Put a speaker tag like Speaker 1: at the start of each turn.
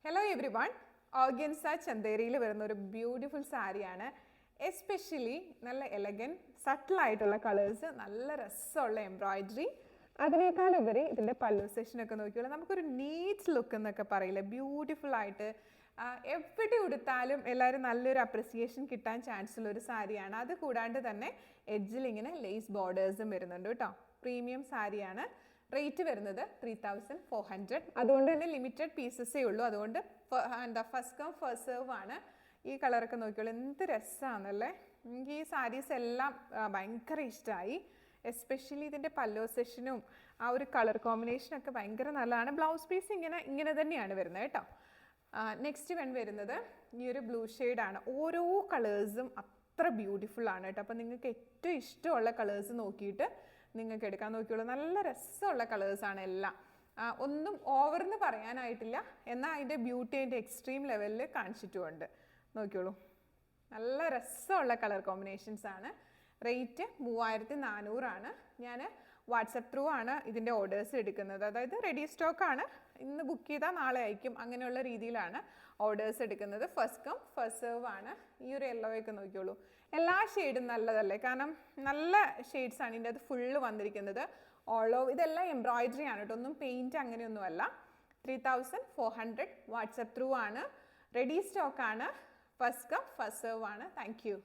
Speaker 1: Hello every one, organza ചന്തേരിയിൽ വരുന്ന ഒരു beautiful സാരിയാണ്. എസ്പെഷ്യലി നല്ല എലഗൻറ്റ് സട്ടിലായിട്ടുള്ള കളേഴ്സ്, നല്ല രസമുള്ള എംബ്രോയിഡറി. അതിനേക്കാളുപരി ഇതിൻ്റെ പല്ലു സെഷനൊക്കെ നോക്കിയോളൂ, നമുക്കൊരു നീറ്റ് ലുക്ക് എന്നൊക്കെ പറയില്ലേ, ബ്യൂട്ടിഫുൾ ആയിട്ട് എവിടെ ഉടുത്താലും എല്ലാവരും നല്ലൊരു അപ്രിസിയേഷൻ കിട്ടാൻ ചാൻസ് ഉള്ള ഒരു സാരിയാണ്. അത് കൂടാണ്ട് തന്നെ എഡ്ജിൽ ഇങ്ങനെ ലേസ് ബോർഡേഴ്സും വരുന്നുണ്ട് കേട്ടോ. പ്രീമിയം സാരിയാണ്. റേറ്റ് വരുന്നത് 3400. അതുകൊണ്ട് തന്നെ ലിമിറ്റഡ് പീസസേ ഉള്ളൂ. അതുകൊണ്ട് എന്താ ഫസ്റ്റ് കം ഫസ്റ്റ് സെർവ് ആണ്. ഈ കളറൊക്കെ നോക്കിയോളൂ, എന്ത് രസമാണല്ലേ. എനിക്ക് ഈ സാരീസ് എല്ലാം ഭയങ്കര ഇഷ്ടമായി. എസ്പെഷ്യലി ഇതിൻ്റെ പല്ലോ സെഷനും ആ ഒരു കളർ കോമ്പിനേഷനൊക്കെ ഭയങ്കര നല്ലതാണ്. ബ്ലൗസ് പീസ് ഇങ്ങനെ തന്നെയാണ് വരുന്നത് കേട്ടോ. നെക്സ്റ്റ് വരുന്നത് ഈ ഒരു ബ്ലൂ ഷെയ്ഡാണ്. ഓരോ കളേഴ്സും അത്ര ബ്യൂട്ടിഫുൾ ആണ് കേട്ടോ. അപ്പോൾ നിങ്ങൾക്ക് ഏറ്റവും ഇഷ്ടമുള്ള കളേഴ്സ് നോക്കിയിട്ട് നിങ്ങൾക്ക് എടുക്കാൻ നോക്കിയുള്ളൂ. നല്ല രസമുള്ള കളേഴ്സാണ് എല്ലാം. ഒന്നും ഓവർന്ന് പറയാനായിട്ടില്ല, എന്നാൽ അതിൻ്റെ ബ്യൂട്ടി അതിൻ്റെ എക്സ്ട്രീം ലെവലിൽ കാണിച്ചിട്ടുമുണ്ട്. നോക്കിയോളൂ, നല്ല രസമുള്ള കളർ കോമ്പിനേഷൻസ് ആണ്. റേറ്റ് 3400 ഞാൻ വാട്സപ്പ് ത്രൂ ആണ് ഇതിൻ്റെ ഓർഡേഴ്സ് എടുക്കുന്നത്. അതായത് റെഡി സ്റ്റോക്കാണ്, ഇന്ന് ബുക്ക് ചെയ്താൽ നാളെ അയക്കും, അങ്ങനെയുള്ള രീതിയിലാണ് ഓർഡേഴ്സ് എടുക്കുന്നത്. ഫസ്റ്റ് കം ഫസ്റ്റ് സെർവ് ആണ്. ഈ ഒരു യെല്ലോയൊക്കെ നോക്കിയോളൂ, എല്ലാ ഷെയ്ഡും നല്ലതല്ലേ, കാരണം നല്ല ഷെയ്ഡ്സ് ആണ് ഇതിൻ്റെ അത് ഫുള്ള് വന്നിരിക്കുന്നത്. ഇതെല്ലാം എംബ്രോയിഡറി ആണ് കേട്ടോ, ഒന്നും പെയിൻറ്റ് അങ്ങനെയൊന്നുമല്ല. 3400 വാട്സപ്പ് ത്രൂ ആണ്, റെഡി സ്റ്റോക്കാണ്, ഫസ്റ്റ് കം ഫസ്റ്റ് സെർവ് ആണ്. Thank you.